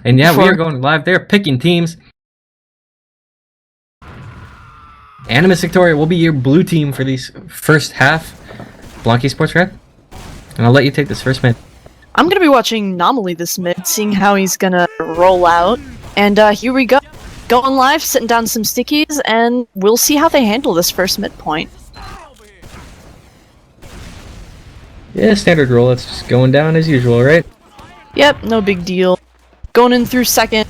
And yeah, we are going live. They're picking teams. Animus Victoria will be your blue team for these first half. Blanc Esports Red. And I'll let you take this first mid. I'm going to be watching Anomaly this mid, seeing how he's going to roll out. And here we go. Going live, sitting down some stickies, and we'll see how they handle this first midpoint. Yeah, standard roll. It's just going down as usual, right? Yep, no big deal. Going in through second.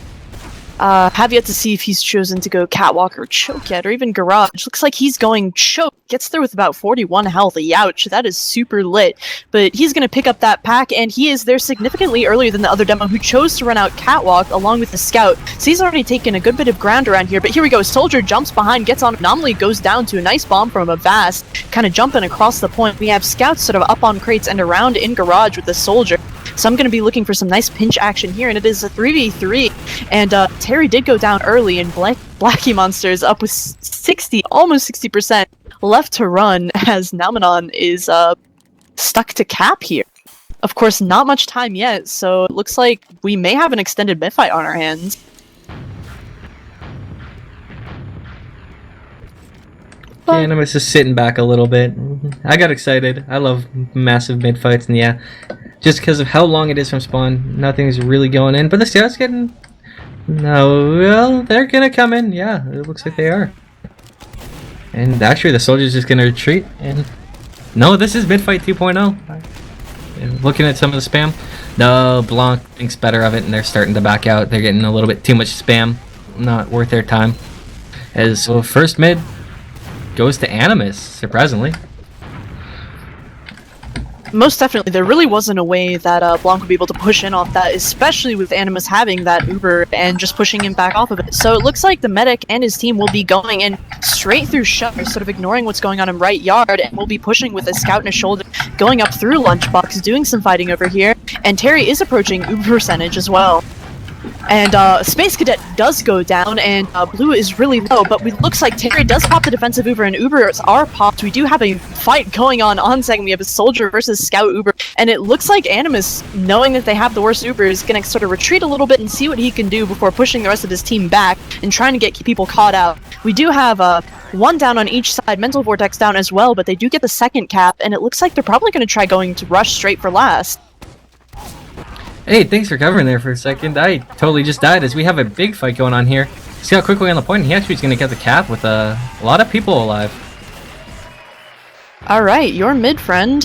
Have yet to see if he's chosen to go Catwalk or Choke yet, or even Garage. Looks like he's going Choke. Gets there with about 41 health. Youch, that is super lit. But he's going to pick up that pack, and he is there significantly earlier than the other demo who chose to run out Catwalk along with the Scout. So he's already taken a good bit of ground around here. But here we go. Soldier jumps behind, gets on Anomaly, goes down to a nice bomb from a Vast, kind of jumping across the point. We have Scouts sort of up on crates and around in Garage with the Soldier. So I'm going to be looking for some nice pinch action here, and it is a 3v3. And Terry did go down early, and Blackie Monster is up with 60, almost 60% left to run, as Namanon is stuck to cap here. Of course, not much time yet, so it looks like we may have an extended mid fight on our hands. Animus is sitting back a little bit. I got excited. I love massive mid fights, and yeah, just because of how long it is from spawn, nothing's really going in. But the Scout's getting... No, well, they're gonna come in. Yeah, it looks like they are. And actually, the Soldier's just gonna retreat. And no, this is mid fight 2.0. Looking at some of the spam, no, Blanc thinks better of it, and they're starting to back out. They're getting a little bit too much spam. Not worth their time. As so, first mid goes to Animus, surprisingly. Most definitely, there really wasn't a way that Blanc would be able to push in off that, especially with Animus having that Uber and just pushing him back off of it. So it looks like the medic and his team will be going in straight through Shutter, sort of ignoring what's going on in right yard, and will be pushing with a Scout and a Shoulder, going up through Lunchbox, doing some fighting over here. And Terry is approaching Uber percentage as well. And Space Cadet does go down, and Blue is really low, but it looks like Terry does pop the defensive Uber, and Ubers are popped. We do have a fight going on second. We have a Soldier versus Scout Uber, and it looks like Animus, knowing that they have the worst Uber, is going to sort of retreat a little bit and see what he can do before pushing the rest of his team back and trying to get people caught out. We do have one down on each side, Mental Vortex down as well, but they do get the second cap, and it looks like they're probably going to try going to rush straight for last. Hey, thanks for covering there for a second. I totally just died as we have a big fight going on here. Scout quickly on the point, and he actually is going to get the cap with a lot of people alive. Alright, your mid friend.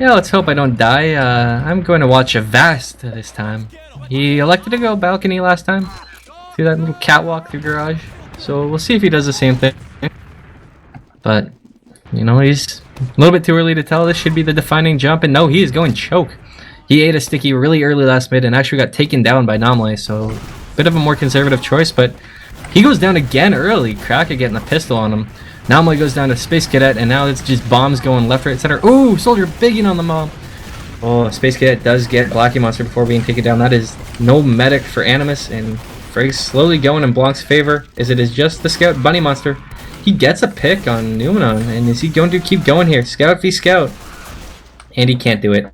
Yeah, let's hope I don't die. I'm going to watch a Vast this time. He elected to go balcony last time, through that little catwalk through garage. So we'll see if he does the same thing. But, you know, he's a little bit too early to tell. This should be the defining jump, and no, he is going Choke. He ate a sticky really early last mid and actually got taken down by Anomaly, so a bit of a more conservative choice, but he goes down again early. Kraka getting a pistol on him. Anomaly goes down to Space Cadet, and now it's just bombs going left, right, center. Ooh, Soldier bigging on the mob. Oh, Space Cadet does get Blackie Monster before being taken down. That is no medic for Animus, and Frig's slowly going in Blanc's favor, as it is just the Scout Bunny Monster. He gets a pick on Numenon, and is he going to keep going here? Scout v Scout. And he can't do it.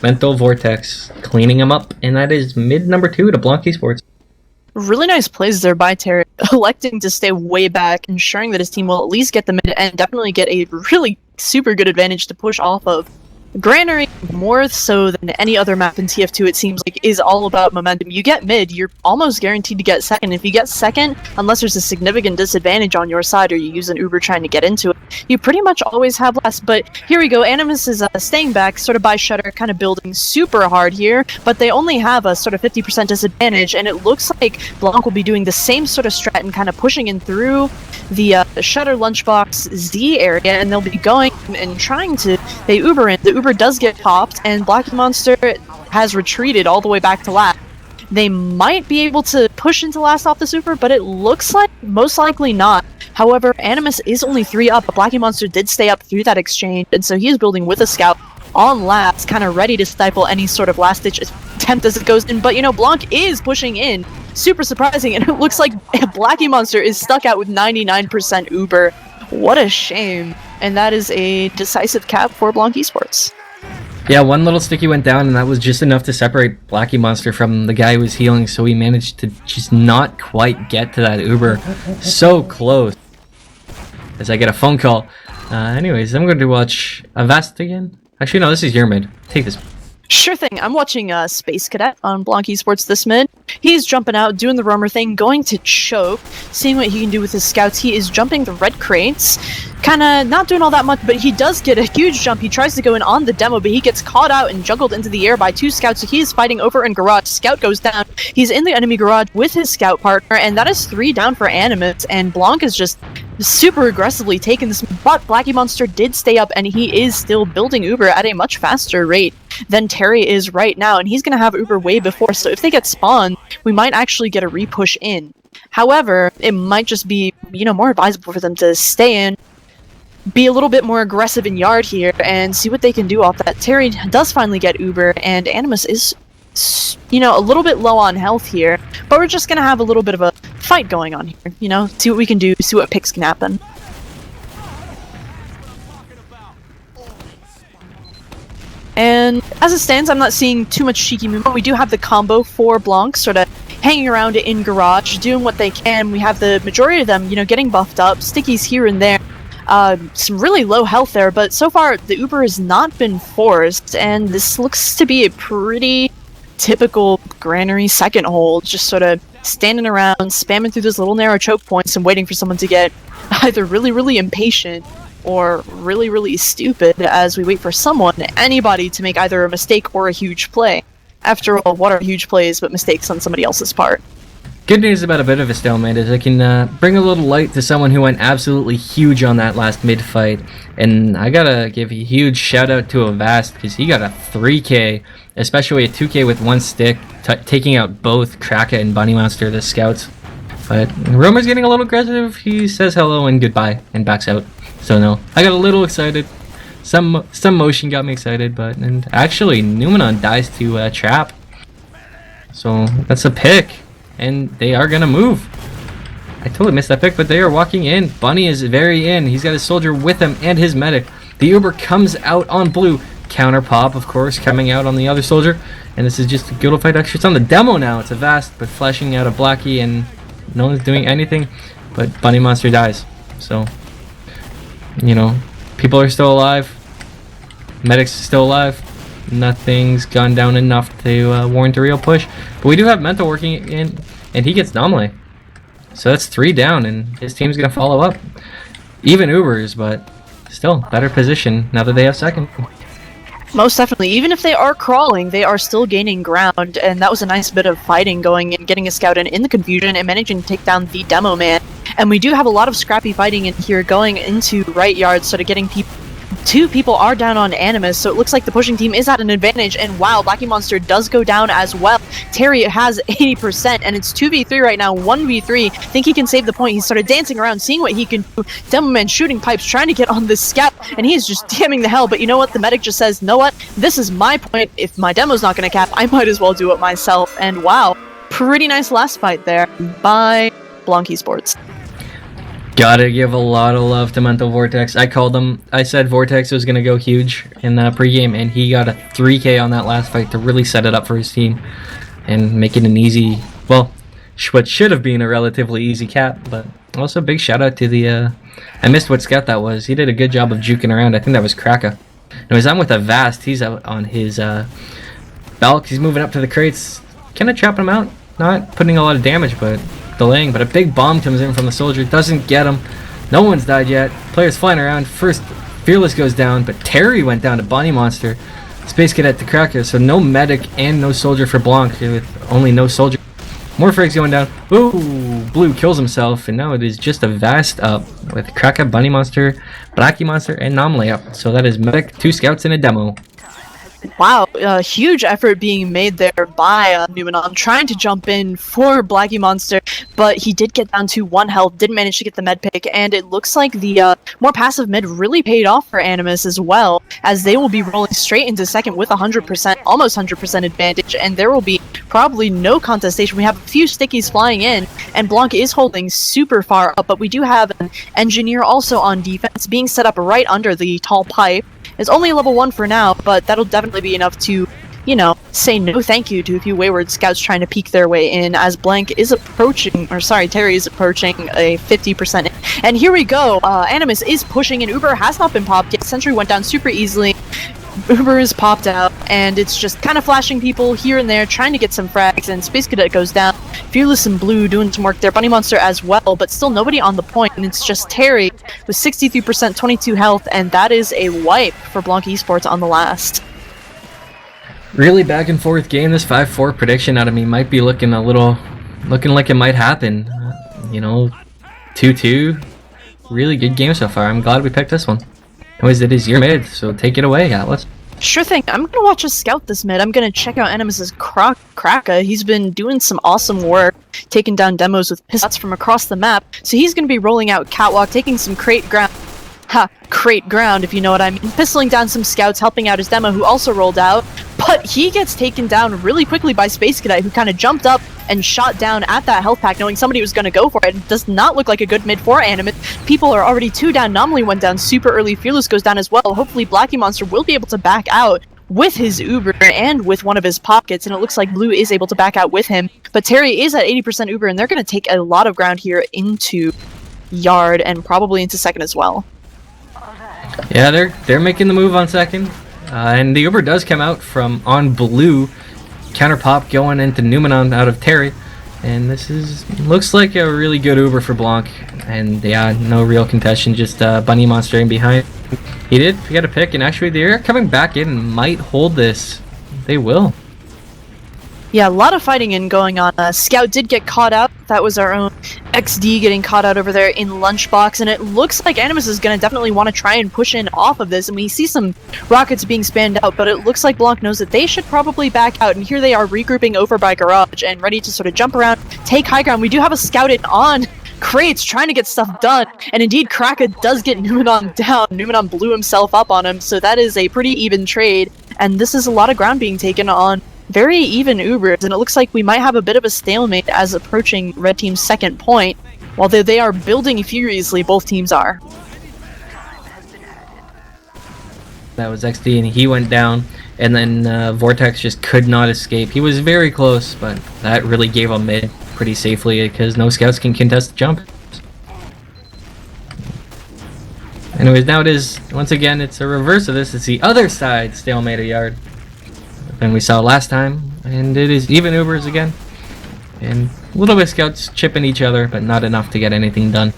Mental Vortex cleaning him up, and that is mid number 2 to Blanc Esports. Really nice plays there by Terry, electing to stay way back, ensuring that his team will at least get the mid and definitely get a really super good advantage to push off of. Granary, more so than any other map in TF2, it seems like, is all about momentum. You get mid, you're almost guaranteed to get second. If you get second, unless there's a significant disadvantage on your side or you use an Uber trying to get into it, you pretty much always have less. But here we go, Animus is staying back, sort of by Shutter, kind of building super hard here, but they only have a sort of 50% disadvantage, and it looks like Blanc will be doing the same sort of strat and kind of pushing in through the Shutter Lunchbox Z area, and they'll be going and trying to, they Uber in. The Uber does get popped, and Blackie Monster has retreated all the way back to last. They might be able to push into last off the super, but it looks like most likely not. However, Animus is only 3 up, but Blackie Monster did stay up through that exchange, and so he is building with a Scout on last, kind of ready to stifle any sort of last-ditch attempt as it goes in. But, you know, Blanc is pushing in. Super surprising, and it looks like Blackie Monster is stuck out with 99% Uber. What a shame. And that is a decisive cap for Blanc Esports. Yeah, one little sticky went down, and that was just enough to separate Blackie Monster from the guy who was healing, so he managed to just not quite get to that Uber. So close. As I get a phone call. Anyways, I'm going to watch Avast again. Actually, no, this is your mid. Take this. Sure thing. I'm watching Space Cadet on Blanc Esports this mid. He's jumping out, doing the roamer thing, going to choke, seeing what he can do with his scouts. He is jumping the red crates, kind of not doing all that much, but he does get a huge jump. He tries to go in on the demo, but he gets caught out and juggled into the air by 2 scouts. So he is fighting over in garage. Scout goes down. He's in the enemy garage with his scout partner, and that is 3 down for Animus, and Blanc is just super aggressively taking this, but Blackie Monster did stay up, and he is still building Uber at a much faster rate than Terry is right now, and he's going to have Uber way before, so if they get spawned, we might actually get a repush in. However, it might just be, more advisable for them to stay in, be a little bit more aggressive in yard here, and see what they can do off that. Terry does finally get Uber, and Animus is, a little bit low on health here, but we're just going to have a little bit of a fight going on here, see what we can do, see what picks can happen. And as it stands, I'm not seeing too much cheeky movement. We do have the combo for Blanc sort of hanging around in garage, doing what they can. We have the majority of them, getting buffed up, stickies here and there. Some really low health there, but so far the Uber has not been forced, and this looks to be a pretty typical Granary second hold, just sort of standing around, spamming through those little narrow choke points and waiting for someone to get either really, really impatient or really, really stupid as we wait for anybody to make either a mistake or a huge play. After all, what are huge plays but mistakes on somebody else's part? Good news about a bit of a stalemate is I can bring a little light to someone who went absolutely huge on that last mid fight, and I gotta give a huge shout out to Avast because he got a 3k, especially a 2k with 1 stick, taking out both Kraka and Bunny Monster, the scouts. But Romer's getting a little aggressive. He says hello and goodbye and backs out. So no, I got a little excited. Some motion got me excited, and actually Numenon dies to trap. So that's a pick. And they are gonna move. I totally missed that pick, but they are walking in. Bunny is very in. He's got his soldier with him and his medic. The Uber comes out on blue. Counter pop, of course, coming out on the other soldier. And this is just a good old fight. Actually, it's on the demo now. It's a Vast, but flashing out a Blackie, and no one's doing anything. But Bunny Monster dies. So, people are still alive. Medics are still alive. Nothing's gone down enough to warrant a real push. But we do have Mental working in, and he gets Nomley. So that's 3 down, and his team's going to follow up. Even Ubers, but still, better position now that they have second. Most definitely. Even if they are crawling, they are still gaining ground, and that was a nice bit of fighting going and getting a scout in the confusion and managing to take down the demo man. And we do have a lot of scrappy fighting in here going into right yard, sort of getting people. 2 people are down on Animus, so it looks like the pushing team is at an advantage, and wow, Blackie Monster does go down as well. Terry has 80%, and it's 2v3 right now, 1v3. Think he can save the point. He started dancing around, seeing what he can do. Demoman shooting pipes, trying to get on this scout, and he is just damming the hell, but you know what? The medic just says, know what? This is my point. If my demo's not going to cap, I might as well do it myself, and wow, pretty nice last fight there by Blanc Esports. Gotta give a lot of love to Mental Vortex. I said Vortex was gonna go huge in the pregame, and he got a 3k on that last fight to really set it up for his team and make it an easy, well, what should have been a relatively easy cap. But also big shout out to the I missed what scout that was. He did a good job of juking around. I think that was Kraka. Anyways, I'm with a Vast. He's out on his Balk. He's moving up to the crates, kind of trapping him out, not putting a lot of damage, but delaying. But a big bomb comes in from the soldier, doesn't get him. No one's died yet. Players flying around. First, Fearless goes down, but Terry went down to Bunny Monster. Space Cadet to Cracker, so no medic and no soldier for Blanc, with only no soldier. More frags going down. Ooh, Blue kills himself, and now it is just a Vast up with Cracker, Bunny Monster, Blackie Monster, and Nomley up. So that is medic, 2 scouts, and a demo. Wow, huge effort being made there by Numenon, trying to jump in for Blackie Monster, but he did get down to 1 health, didn't manage to get the med pick, and it looks like the more passive mid really paid off for Animus as well, as they will be rolling straight into second with 100%, almost 100% advantage, and there will be probably no contestation. We have a few stickies flying in, and Blanc is holding super far up, but we do have an engineer also on defense being set up right under the tall pipe, is only level 1 for now, but that'll definitely be enough to, you know, say no thank you to a few wayward scouts trying to peek their way in as Blanc is approaching, or sorry, Terry is approaching a 50%. And here we go, Animus is pushing and Uber has not been popped yet. Sentry went down super easily. Uber is popped out, and it's just kind of flashing people here and there, trying to get some frags, and Space Cadet goes down. Fearless and Blue doing some work there, Bunny Monster as well, but still nobody on the point, and it's just Terry with 63%, 22 health, and that is a wipe for Blanc Esports on the last. Really back and forth game. This 5-4 prediction out of me might be looking like it might happen. You know, 2-2. Really good game so far. I'm glad we picked this one. Anyways, it is your mid, so take it away, Atlas. Sure thing. I'm gonna watch a scout this mid. I'm gonna check out Animus's Kraka. He's been doing some awesome work, taking down demos with pistols from across the map. So he's gonna be rolling out Catwalk, taking some crate ground. Crate ground, if you know what I mean. Pistoling down some scouts, helping out his demo, who also rolled out. But he gets taken down really quickly by Space Cadet, who kind of jumped up and shot down at that health pack, knowing somebody was going to go for it. It does not look like a good mid for Animus. People are already 2 down. Anomaly went down super early. Fearless goes down as well. Hopefully Blackie Monster will be able to back out with his Uber and with one of his pockets, and it looks like Blue is able to back out with him. But Terry is at 80% Uber, and they're going to take a lot of ground here into Yard and probably into second as well. Yeah, they're making the move on second, and the Uber does come out from on Blue. Counter pop going into Numenon out of Terry, and this looks like a really good Uber for Blanc. And yeah, no real contention, just Bunny Monster in behind. He got a pick, and actually they're coming back in and might hold this. They will. Yeah, a lot of fighting in going on. Scout did get caught out. That was our own XD getting caught out over there in Lunchbox, and it looks like Animus is going to definitely want to try and push in off of this, and we see some rockets being spanned out, but it looks like Blanc knows that they should probably back out, and here they are regrouping over by Garage and ready to sort of jump around, take high ground. We do have a scouted on crates trying to get stuff done, and indeed Kraka does get Numenon down. Numenon blew himself up on him, so that is a pretty even trade, and this is a lot of ground being taken on very even Ubers, and it looks like we might have a bit of a stalemate as approaching Red Team's second point. While they are building furiously, both teams are. That was XD, and he went down, and then Vortex just could not escape. He was very close, but that really gave him mid pretty safely because no scouts can contest the jump. Anyways, now it is, once again, it's a reverse of this. It's the other side stalemate of Yard than we saw last time, and it is even Ubers again, and a little bit of scouts chipping each other, but not enough to get anything done.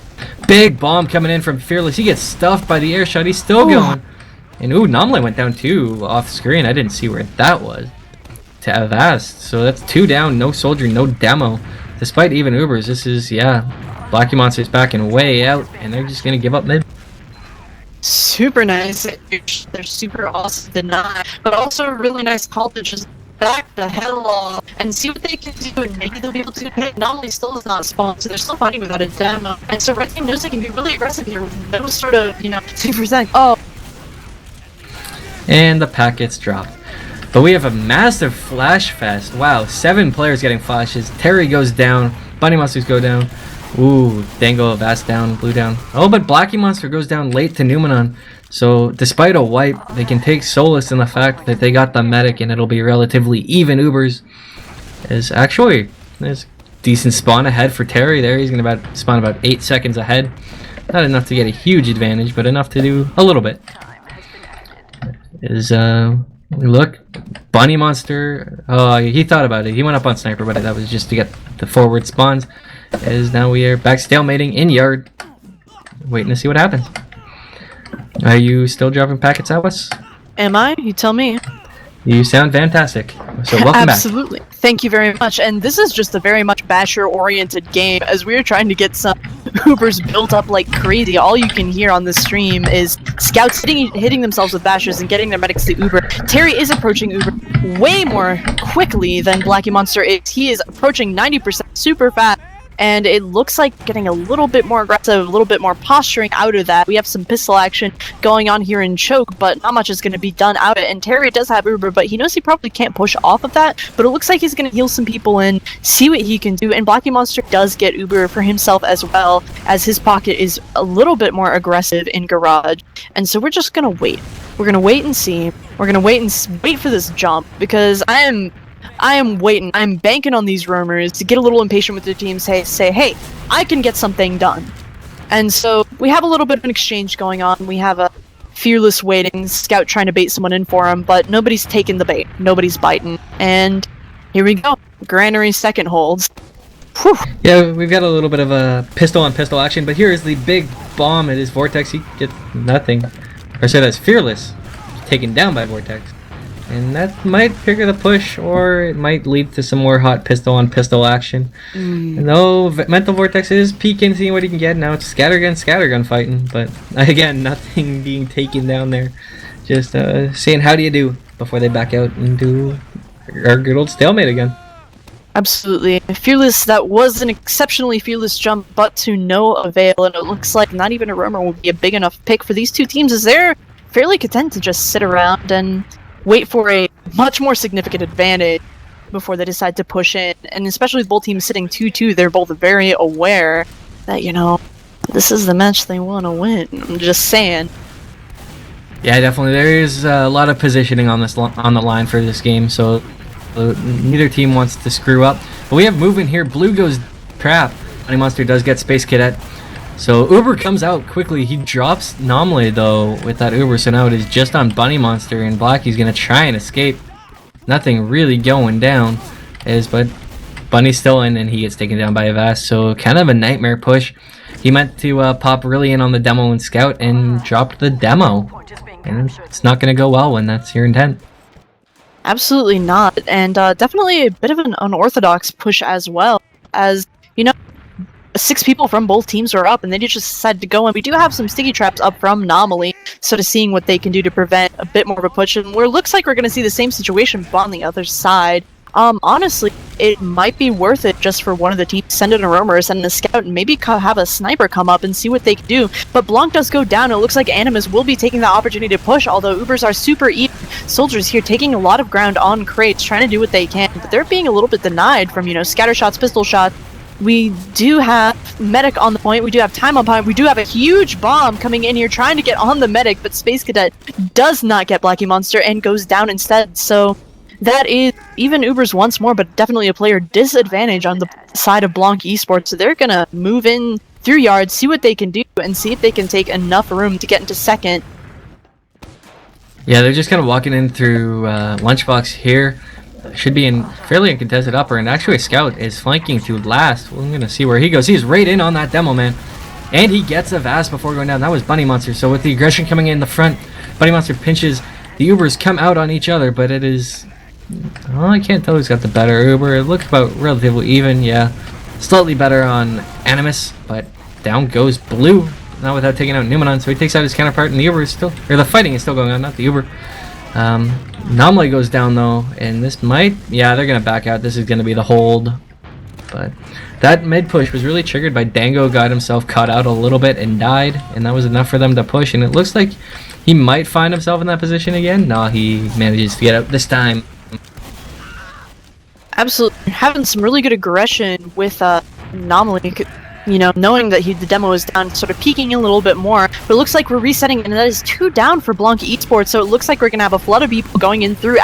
Big bomb coming in from Fearless. He gets stuffed by the air shot. He's still going, and Anomaly went down too off screen. I didn't see where that was. To Avast, so that's 2 down, no soldier, no demo. Despite even Ubers, this is, yeah, Blackie Monster's backing way out, and they're just gonna give up mid. Super nice. They're super awesome to deny, but also a really nice call to just back the hell off and see what they can do, and maybe they'll be able to hit. Anomaly still is not spawned, so they're still fighting without a demo, and so Red Team knows they can be really aggressive here with no sort of, 2%. Oh. And the pack gets dropped. But we have a massive flash fest. Wow, 7 players getting flashes. Terry goes down, Bunny Monsters go down. Ooh, Dango, Vast down, Blue down. Oh, but Blackie Monster goes down late to Numenon. So, despite a wipe, they can take solace in the fact that they got the medic, and it'll be relatively even Ubers. There's decent spawn ahead for Terry there. He's going to spawn about 8 seconds ahead. Not enough to get a huge advantage, but enough to do a little bit. Look, Bunny Monster. Oh, he thought about it. He went up on Sniper, but that was just to get the forward spawns. As now we are back stalemating in Yard, waiting to see what happens. Are you still dropping packets at us? Am I? You tell me. You sound fantastic. So welcome back. Absolutely. Thank you very much. And this is just a very much basher-oriented game, as we are trying to get some Ubers built up like crazy. All you can hear on the stream is scouts hitting themselves with bashers and getting their medics to Uber. Terry is approaching Uber way more quickly than Blackie Monster is. He is approaching 90% super fast. And it looks like getting a little bit more aggressive, a little bit more posturing out of that. We have some pistol action going on here in Choke, but not much is going to be done out of it. And Terry does have Uber, but he knows he probably can't push off of that. But it looks like he's going to heal some people in, see what he can do. And Blackie Monster does get Uber for himself as well, as his pocket is a little bit more aggressive in Garage. And so we're just going to wait. We're gonna wait and see. We're gonna wait for this jump because I am waiting. I'm banking on these roamers to get a little impatient with their team. Say, hey, I can get something done. And so we have a little bit of an exchange going on. We have a Fearless waiting, Scout trying to bait someone in for him, but nobody's taking the bait. Nobody's biting. And here we go. Granary second holds. Whew. Yeah, we've got a little bit of a pistol-on-pistol action, but here is the big bomb. It is Vortex. He gets nothing. Or so that's Fearless. Taken down by Vortex. And that might trigger the push, or it might lead to some more hot pistol-on-pistol action. And though Mental Vortex is peeking, seeing what he can get, now it's scattergun fighting. But again, nothing being taken down there. Just saying how do you do before they back out and do our good old stalemate again. Absolutely. Fearless, that was an exceptionally fearless jump, but to no avail, and it looks like not even a roamer will be a big enough pick for these two teams, as they're fairly content to just sit around and wait for a much more significant advantage before they decide to push in. And especially with both teams sitting 2-2, they're both very aware that, you know, this is the match they want to win. I'm just saying. Yeah, definitely. There is a lot of positioning on on the line for this game, so neither team wants to screw up. But we have movement here. Blue goes trap. Honey Monster does get Space Cadet. So Uber comes out quickly. He drops Anomaly though with that Uber, so now it is just on Bunny Monster, and Blackie's gonna try and escape. Nothing really going down, but Bunny's still in, and he gets taken down by a Vast. So kind of a nightmare push. He meant to pop really in on the demo and Scout and dropped the demo, and it's not gonna go well when that's your intent. Absolutely not, and definitely a bit of an unorthodox push as well, as, you know, 6 people from both teams are up, and they just decided to go in. We do have some sticky traps up from Anomaly, sort of seeing what they can do to prevent a bit more of a push, and where it looks like we're going to see the same situation on the other side. Honestly, it might be worth it just for one of the teams to send in a roamer, send in a scout, and maybe have a sniper come up and see what they can do. But Blanc does go down. It looks like Animus will be taking the opportunity to push, although Ubers are super even. Soldiers here taking a lot of ground on crates, trying to do what they can, but they're being a little bit denied from, you know, scatter shots, pistol shots. We do have Medic on the point, we do have Time on point, we do have a huge bomb coming in here trying to get on the Medic, but Space Cadet does not get Blackie Monster and goes down instead. So that is even Ubers once more, but definitely a player disadvantage on the side of Blanc Esports. So they're gonna move in through yards, see what they can do, and see if they can take enough room to get into second. Yeah, they're just kind of walking in through Lunchbox here. Should be in fairly uncontested upper, and actually Scout is flanking to last. Well, I'm gonna see where he goes. He's right in on that demo, man, and he gets a Vast before going down. That was Bunny Monster. So with the aggression coming in the front, Bunny Monster pinches. The Ubers come out on each other, but it is, well, I can't tell who's got the better Uber. It looks about relatively even. Yeah, slightly better on Animus, but down goes Blue. Not without taking out Numenon, so he takes out his counterpart, and the Uber is still, or the fighting is still going on, not the Uber. Anomaly goes down though, and this might, yeah, they're gonna back out. This is gonna be the hold, but that mid push was really triggered by Dango. Got himself caught out a little bit and died, and that was enough for them to push. And it looks like he might find himself in that position again. No, he manages to get out this time. Absolutely, having some really good aggression with Anomaly. You know, knowing that the demo is down, sort of peeking a little bit more. But it looks like we're resetting, and that is 2 down for Blanc Esports, so it looks like we're going to have a flood of people going in through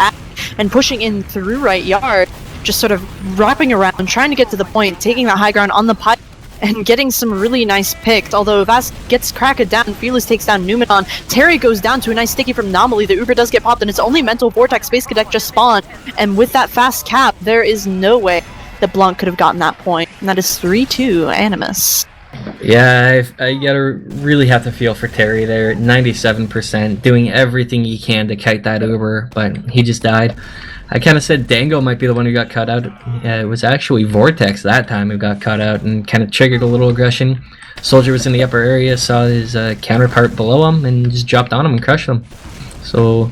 and pushing in through right yard, just sort of wrapping around, trying to get to the point, taking the high ground on the pipe, and getting some really nice picks. Although Vast gets Kraken down, Fearless takes down Numenon, Terry goes down to a nice sticky from Anomaly, the Uber does get popped, and it's only Mental Vortex. Space Cadet just spawned, and with that fast cap, there is no way that Blanc could have gotten that point, and that is 3-2 Animus. Yeah, I gotta really have to feel for Terry there. 97%, doing everything he can to kite that Uber, but he just died. I kind of said Dango might be the one who got cut out. Yeah, it was actually Vortex that time who got cut out and kind of triggered a little aggression. Soldier was in the upper area, saw his counterpart below him, and just dropped on him and crushed him. So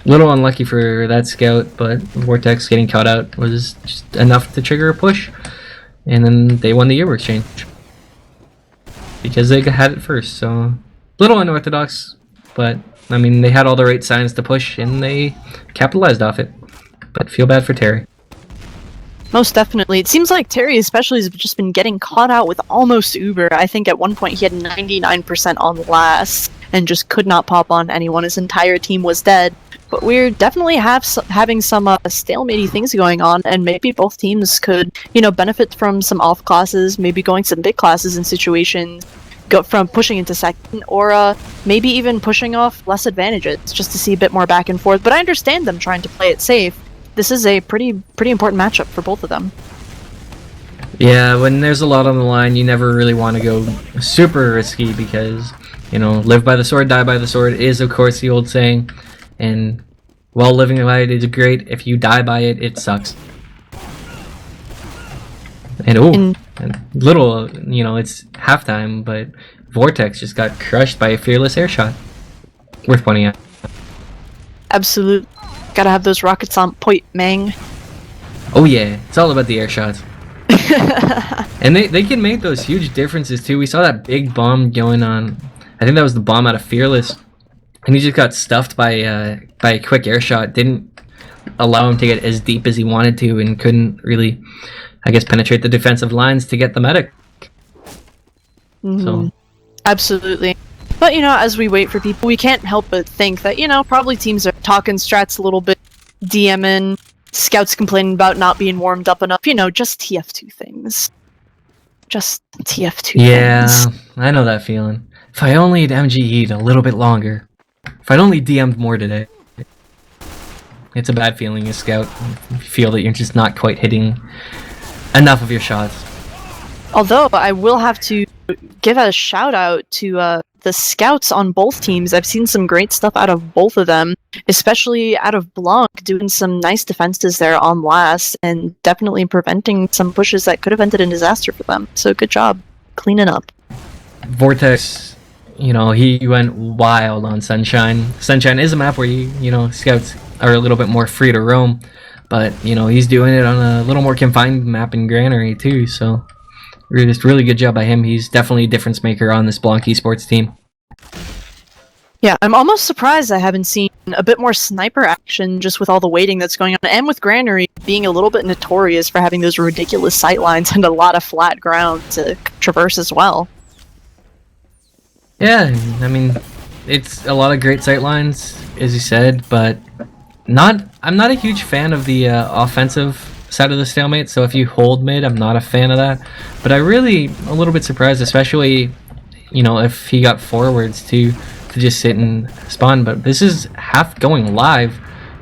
a little unlucky for that Scout, but Vortex getting caught out was just enough to trigger a push, and then they won the Uber exchange because they had it first. So a little unorthodox, but I mean they had all the right signs to push and they capitalized off it. But feel bad for Terry. Most definitely. It seems like Terry especially has just been getting caught out with almost Uber. I think at one point he had 99% on last. and just could not pop on anyone. His entire team was dead. But we're definitely having some stalemate-y things going on, and maybe both teams could, benefit from some off classes, maybe going some big classes in situations, go from pushing into second, or maybe even pushing off less advantages, just to see a bit more back and forth. But I understand them trying to play it safe. This is a pretty important matchup for both of them. Yeah, when there's a lot on the line, you never really want to go super risky because, live by the sword, die by the sword is, of course, the old saying. And while living by it is great, if you die by it, it sucks. And little, it's halftime, but Vortex just got crushed by a fearless air shot. Worth pointing out. Absolute. Gotta have those rockets on point, Mang. Oh yeah, it's all about the air shots. And they can make those huge differences too. We saw that big bomb going on. I think that was the bomb out of Fearless. And he just got stuffed by a quick air shot. Didn't allow him to get as deep as he wanted to, and couldn't really, I guess, penetrate the defensive lines to get the medic. So, absolutely. But as we wait for people, we can't help but think that probably teams are talking strats a little bit, DMing, scouts complaining about not being warmed up enough. Just TF2 things. Just TF2 things. Yeah, I know that feeling. If I only had MGE'd a little bit longer. If I'd only DM'd more today. It's a bad feeling as scout. You feel that you're just not quite hitting enough of your shots. Although, I will have to give a shout out to the scouts on both teams. I've seen some great stuff out of both of them, especially out of Blanc, doing some nice defenses there on last, and definitely preventing some pushes that could have ended in disaster for them. So good job cleaning up. Vortex, he went wild on Sunshine. Sunshine is a map where scouts are a little bit more free to roam, but he's doing it on a little more confined map in Granary too, so just really good job by him. He's definitely a difference maker on this Blanc Esports team. Yeah, I'm almost surprised I haven't seen a bit more sniper action just with all the waiting that's going on, and with Granary being a little bit notorious for having those ridiculous sight lines and a lot of flat ground to traverse as well. Yeah, I mean, it's a lot of great sight lines, as you said, but I'm not a huge fan of the offensive side of the stalemate, so if you hold mid, I'm not a fan of that. But I really a little bit surprised, especially if he got forwards to just sit and spawn. But this is half going live.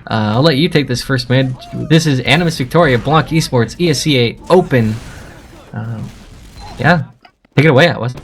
I'll let you take this first mid. This is Animus Victoria, Blanc Esports, ESEA Open. Yeah, take it away, Atlas.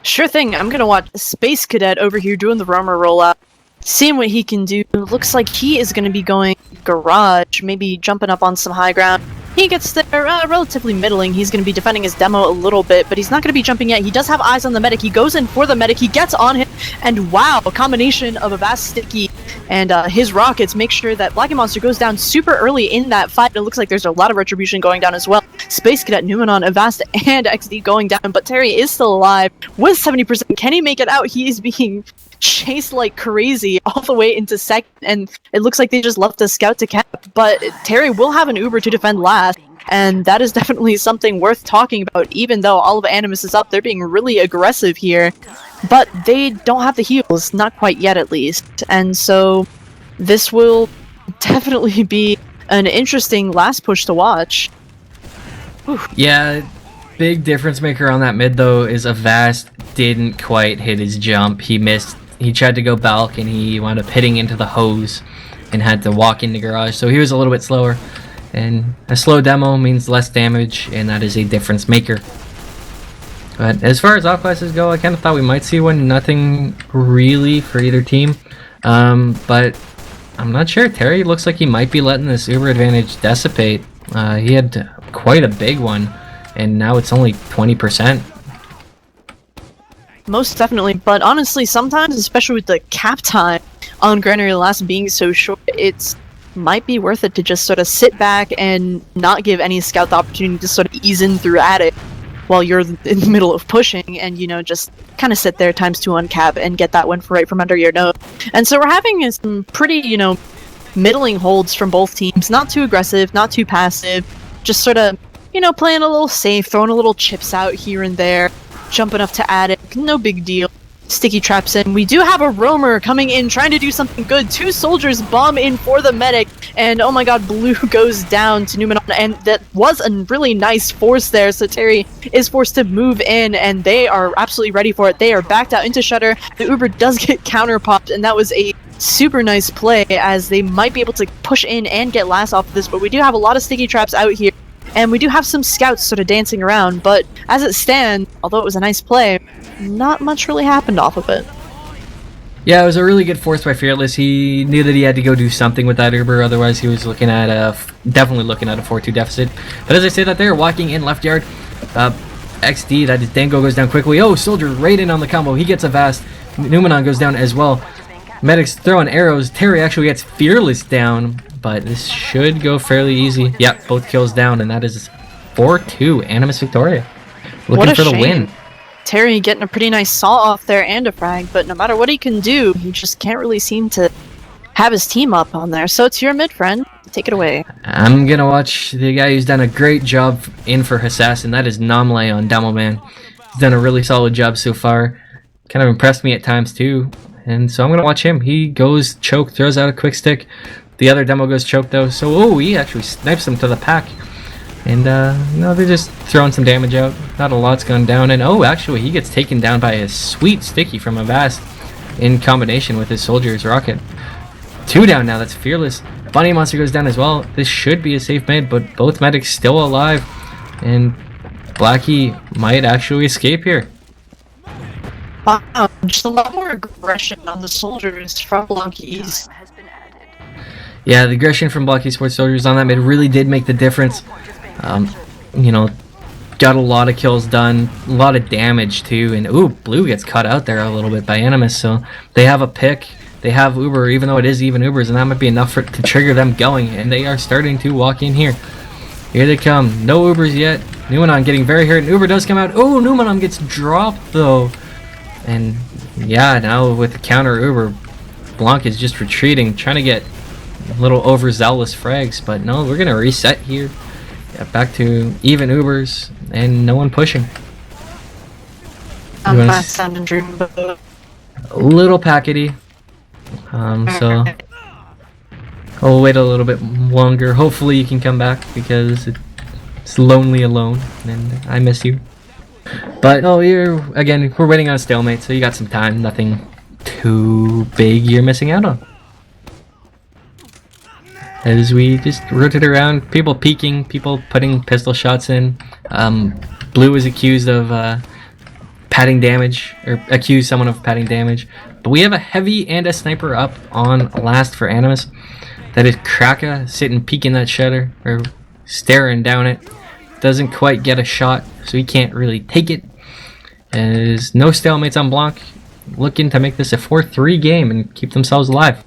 Sure thing. I'm gonna watch Space Cadet over here doing the roamer rollout, seeing what he can do. Looks like he is gonna be going garage, maybe jumping up on some high ground. He gets there relatively middling. He's going to be defending his demo a little bit, but he's not going to be jumping yet. He does have eyes on the medic. He goes in for the medic. He gets on him, and wow, a combination of a Vast Sticky and his rockets make sure that Black Monster goes down super early in that fight. It looks like there's a lot of retribution going down as well. Space Cadet, Numenon, Avast, and XD going down, but Terry is still alive with 70%. Can he make it out? He is being chased like crazy all the way into second, and it looks like they just left a scout to cap, but Terry will have an Uber to defend last, and that is definitely something worth talking about. Even though all of Animus is up, they're being really aggressive here, but they don't have the heals, not quite yet at least, and so this will definitely be an interesting last push to watch. Whew. Yeah, big difference maker on that mid though is Avast didn't quite hit his jump. He missed. He tried to go Balk and he wound up hitting into the hose and had to walk into garage, so he was a little bit slower. And a slow demo means less damage, and that is a difference maker. But as far as off classes go, I kind of thought we might see one. Nothing really for either team. But I'm not sure. Terry looks like he might be letting this Uber advantage dissipate. He had quite a big one, and now it's only 20%. Most definitely, but honestly, sometimes, especially with the cap time on Granary Last being so short, it's might be worth it to just sort of sit back and not give any scout the opportunity to sort of ease in through attic while you're in the middle of pushing, and just kind of sit there ×2 on cap and get that one right from under your nose. And so we're having some pretty, middling holds from both teams. Not too aggressive, not too passive, just sort of, playing a little safe, throwing a little chips out here and there, jumping up to attic, no big deal. sticky traps in. We do have a roamer coming in, trying to do something good. 2 soldiers bomb in for the medic, and oh my god, Blue goes down to Numenon, and that was a really nice force there, so Terry is forced to move in, and they are absolutely ready for it. They are backed out into Shutter. The Uber does get counter-popped, and that was a super nice play, as they might be able to push in and get last off of this, but we do have a lot of sticky traps out here. And we do have some scouts sort of dancing around, but as it stands, although it was a nice play, not much really happened off of it. Yeah, it was a really good force by Fearless. He knew that he had to go do something with that Uber, otherwise he was looking at definitely looking at a 4-2 deficit. But as I say that, they're walking in left yard. XD, that is Dango, goes down quickly. Oh, Soldier right in on the combo. He gets a Vast. Numenon goes down as well. Medic's throwing arrows. Terry actually gets Fearless down, but this should go fairly easy. Yep, both kills down, and that is 4-2 Animus Victoria. Looking for the win. Terry getting a pretty nice saw off there and a frag, but no matter what he can do, he just can't really seem to have his team up on there. So it's your mid, friend. Take it away. I'm gonna watch the guy who's done a great job in for Assassin. That is Namlay on Demo Man. He's done a really solid job so far. Kind of impressed me at times too. And so I'm gonna watch him. He goes choke, throws out a quick stick. The other demo goes choke though, so oh, he actually snipes him to the pack. And no, they're just throwing some damage out. Not a lot's gone down, and oh, actually he gets taken down by a sweet sticky from a Vast in combination with his Soldier's rocket. 2 down now, that's Fearless. Bunny Monster goes down as well. This should be a safe mid, but both medics still alive, and Blackie might actually escape here. Wow, just a lot more aggression on the soldiers from Blanc East. Yeah, the aggression from Blanc Esports soldiers on that mid really did make the difference. You know, got a lot of kills done, a lot of damage too, and ooh, Blue gets cut out there a little bit by Animus, so they have a pick, they have Uber, even though it is even Ubers, and that might be enough to trigger them going, and they are starting to walk in here. Here they come, no Ubers yet. Numenon getting very hurt, and Uber does come out. Oh, Numenon gets dropped though. And yeah, now with the counter Uber, Blanc is just retreating, trying to get a little overzealous frags, but no, we're gonna reset here. Yeah, back to even Ubers and no one pushing. I'm fast sounding dreamboat. A little packety. So I'll wait a little bit longer. Hopefully you can come back because it's lonely alone and I miss you. But oh, we're waiting on a stalemate, so you got some time. Nothing too big you're missing out on. As we just rotate around, people peeking, people putting pistol shots in. Blue is accused of padding damage, or accused someone of padding damage. But we have a heavy and a sniper up on last for Animus. That is Kraka sitting peeking that shutter, or staring down it. Doesn't quite get a shot, so he can't really take it. There's no stalemates on Blanc, looking to make this a 4-3 game and keep themselves alive.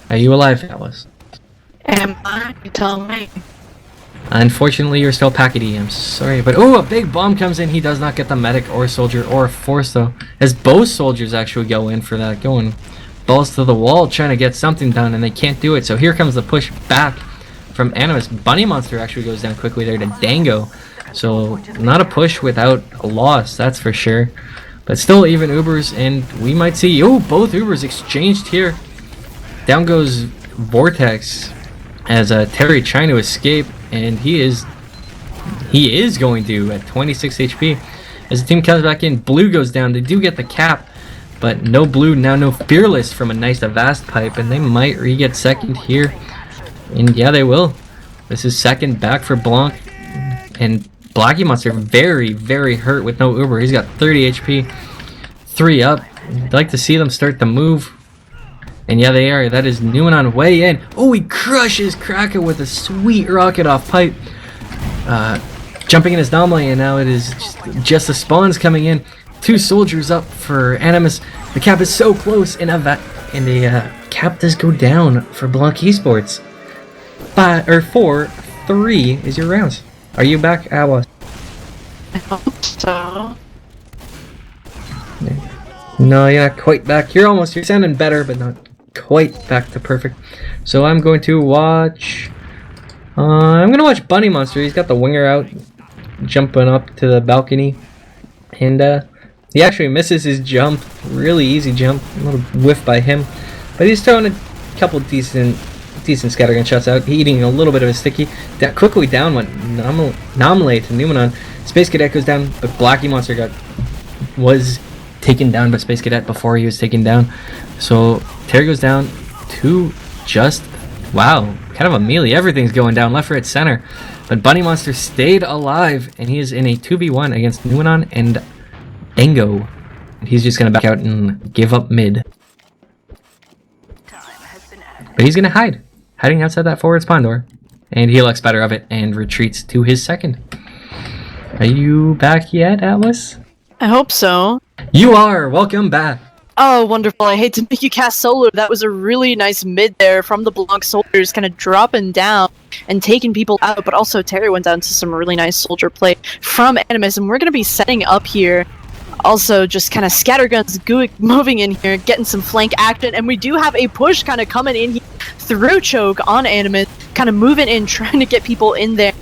Are you alive, Alice? Am I? You tell me. Unfortunately, you're still packety. I'm sorry, but oh, a big bomb comes in. He does not get the medic or soldier or a force though, as both soldiers actually go in for that, going balls to the wall, trying to get something done, and they can't do it. So here comes the push back from Animus. Bunny Monster actually goes down quickly there to Dango. So not a push without a loss, that's for sure. But still even Ubers, and we might see both Ubers exchanged here. Down goes Vortex as Terry trying to escape, and he is going to at 26 HP. As the team comes back in, Blue goes down. They do get the cap, but no Blue, now no Fearless from a nice Avast pipe, and they might re-get second here. And yeah, they will. This is second back for Blanc, and Blackie Monster very, very hurt with no Uber. He's got 30 HP, 3 up. I'd like to see them start to move. And yeah, they are. That is Numenon way in. Oh, he crushes Kraka with a sweet rocket off pipe. Jumping in his Nomley, and now it is just the spawns coming in. 2 soldiers up for Animus. The cap is so close, and the cap does go down for Blanc Esports. 4-3 is your rounds. Are you back, Awa? I hope so. No, you're not quite back. You're sounding better, but not quite back to perfect. So I'm going to watch Bunny Monster. He's got the winger out, jumping up to the balcony, and He actually misses his jump. Really easy jump. A little whiff by him. But he's throwing a couple decent scattergun shots out. Eating a little bit of a sticky. Quickly down went Nomlay to Numenon. Space Cadet goes down, but Blacky Monster was taken down by Space Cadet before he was taken down. So Terry goes down to just, wow, kind of a melee. Everything's going down left, right, center. But Bunny Monster stayed alive, and he is in a 2v1 against Numenon and Dango. He's just going to back out and give up mid. But he's going to hide. Hiding outside that forward spawn door. And he looks better of it and retreats to his second. Are you back yet, Atlas? I hope so. You are! Welcome back! Oh, wonderful. I hate to make you cast solo. That was a really nice mid there from the Blanc soldiers, kind of dropping down and taking people out, but also Terry went down to some really nice soldier play from Animus, and we're going to be setting up here. Also, just kind of scatterguns moving in here, getting some flank action, and we do have a push kind of coming in here through choke on Animus, kind of moving in, trying to get people in there.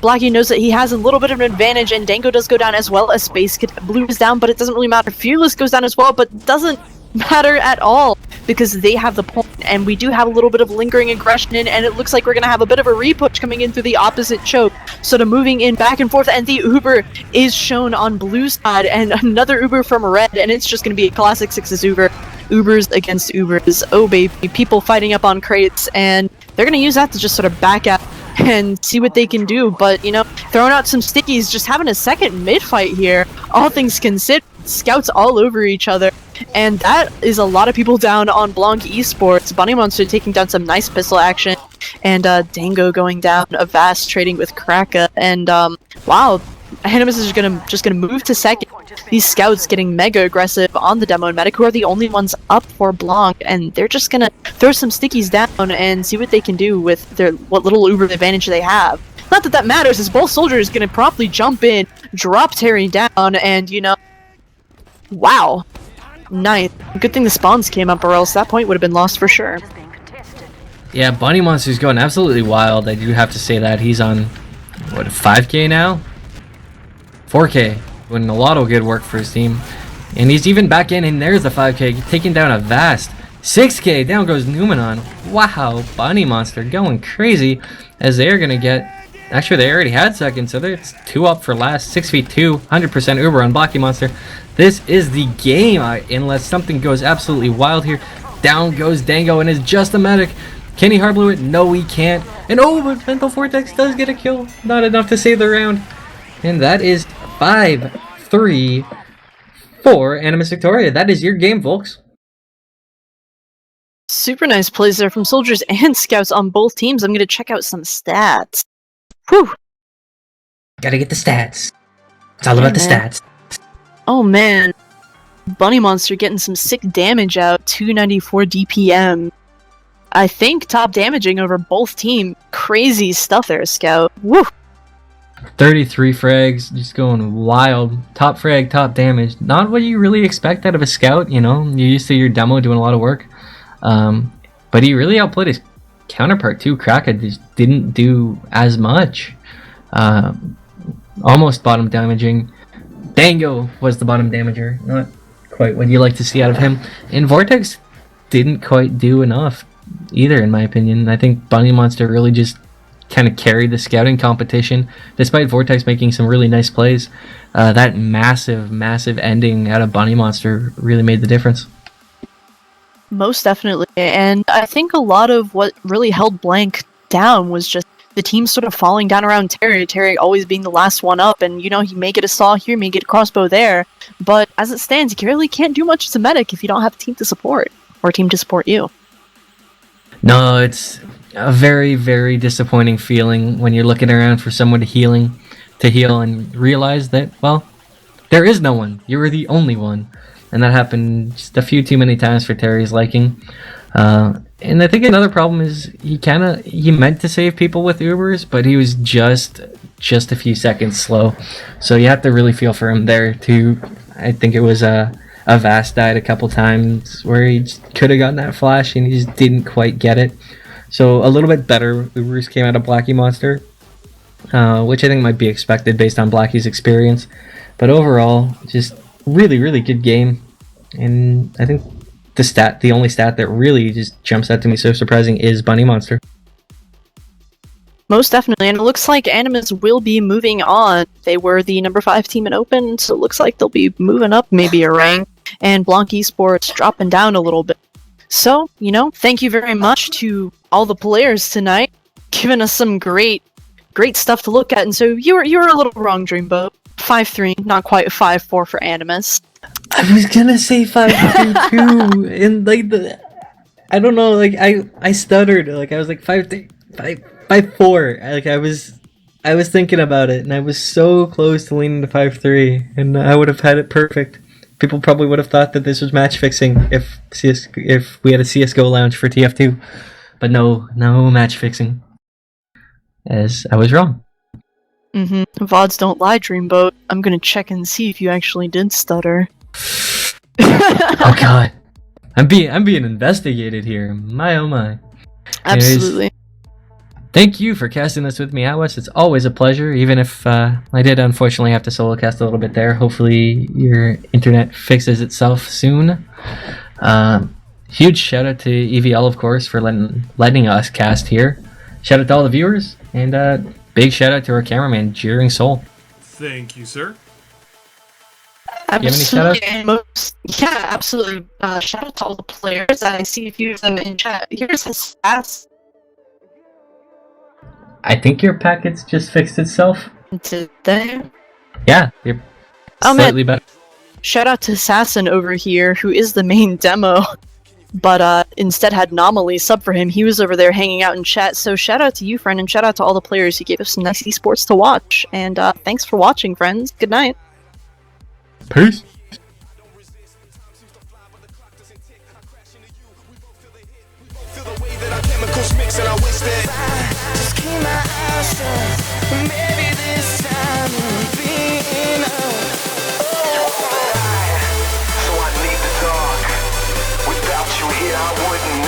Blacky knows that he has a little bit of an advantage, and Dango does go down as well as Space Cadet. Blue is down, but it doesn't really matter. Fearless goes down as well, but doesn't matter at all because they have the point, and we do have a little bit of lingering aggression in, and it looks like we're going to have a bit of a repush coming in through the opposite choke. So to moving in back and forth, and the Uber is shown on blue side, and another Uber from red, and it's just going to be a classic 6's Uber. Ubers against Ubers. Oh baby, people fighting up on crates, and they're going to use that to just sort of back out and see what they can do. But, you know, throwing out some stickies, just having a second mid-fight here, all things considered, scouts all over each other. And that is a lot of people down on Blanc Esports. Bunny Monster taking down some nice pistol action, and Dango going down, Avast trading with Kraka, and wow, Animus is just gonna move to second. These scouts getting mega aggressive on the demo and medic, who are the only ones up for Blanc, and they're just gonna throw some stickies down and see what they can do with what little Uber advantage they have. Not that that matters, as both soldiers gonna promptly jump in, drop Terry down, and you know, wow. Nice. Good thing the spawns came up, or else that point would have been lost for sure. Yeah, Bunny Monster's going absolutely wild. I do have to say that. He's on, what, 5k now? 4k. Doing a lot of good work for his team. And he's even back in, and there's the 5k, taking down a Vast. 6k, down goes Numenon. Wow, Bunny Monster going crazy, as they're going to get... Actually, they already had second, so it's 2 up for last. 6v2, 100% Uber on Blacky Monster. This is the game, unless something goes absolutely wild here. Down goes Dango, and is just a medic. Can he hard blue it? No, he can't. And oh, but Mental Vortex does get a kill. Not enough to save the round. And that is 5-3 for Animus Victoria. That is your game, folks. Super nice plays there from soldiers and scouts on both teams. I'm going to check out some stats. Whew. Gotta get the stats. It's all about the stats. Oh man. Bunny Monster getting some sick damage out. 294 DPM. I think top damaging over both team. Crazy stuff there, Scout. Woo! 33 frags, just going wild. Top frag, top damage. Not what you really expect out of a scout, you know. You're used to your demo doing a lot of work. But he really outplayed his counterpart too. Kraka just didn't do as much. Almost bottom damaging. Dango was the bottom damager. Not quite what you like to see out of him. And Vortex didn't quite do enough either, in my opinion. I think Bunny Monster really just kind of carried the scouting competition, despite Vortex making some really nice plays. That massive ending out of Bunny Monster really made the difference. Most definitely, and I think a lot of what really held Blanc down was just the team sort of falling down around Terry. Terry always being the last one up, and you know, he may get a saw here, may get a crossbow there, but as it stands, you really can't do much as a medic if you don't have a team to support, or a team to support you. No, it's a very, very disappointing feeling when you're looking around for someone to heal and realize that, well, there is no one. You were the only one. And that happened just a few too many times for Terry's liking. And I think another problem is he meant to save people with Ubers, but he was just a few seconds slow. So you have to really feel for him there too. I think it was a Vast died a couple times where he could have gotten that flash and he just didn't quite get it. So a little bit better Ubers came out of Blacky Monster, which I think might be expected based on Blacky's experience. But overall, just really, really good game. And I think the only stat that really just jumps out to me so surprising is Bunny Monster. Most definitely, and it looks like Animus will be moving on. They were the number 5 team in Open, so it looks like they'll be moving up maybe a rank, and Blanc Esports dropping down a little bit. So, thank you very much to all the players tonight, giving us some great stuff to look at. And so you were a little wrong, Dreamboat. 5-3, not quite 5-4 for Animus. I was gonna say 5-3 too, and I don't know, I stuttered, I was like 5-3, 5-4, I was thinking about it, and I was so close to leaning to 5-3, and I would have had it perfect. People probably would have thought that this was match fixing if we had a CS:GO lounge for TF2, but no match fixing, as I was wrong. VODs don't lie, Dreamboat. I'm gonna check and see if you actually did stutter. Oh god, I'm being investigated here. My oh my. Absolutely. Anyways, thank you for casting this with me, Atwest. It's always a pleasure, even if I did unfortunately have to solo cast a little bit there. Hopefully your internet fixes itself soon. Huge shout out to EVL, of course, for letting us cast here. Shout out to all the viewers, and big shout out to our cameraman, Jeering Soul. Thank you, sir. Absolutely. Yeah, absolutely. Shout out to all the players. I see a few of them in chat. Here's his stats I think your packets just fixed itself. today. Yeah, you're slightly better. Shout out to Assassin over here, who is the main demo, but instead had Anomaly sub for him. He was over there hanging out in chat. So shout out to you, friend, and shout out to all the players who gave us some nice esports to watch. And thanks for watching, friends. Good night. Peace. Just keep my eyes shut. Maybe this time will be enough. So I need the dark. Without you here, I wouldn't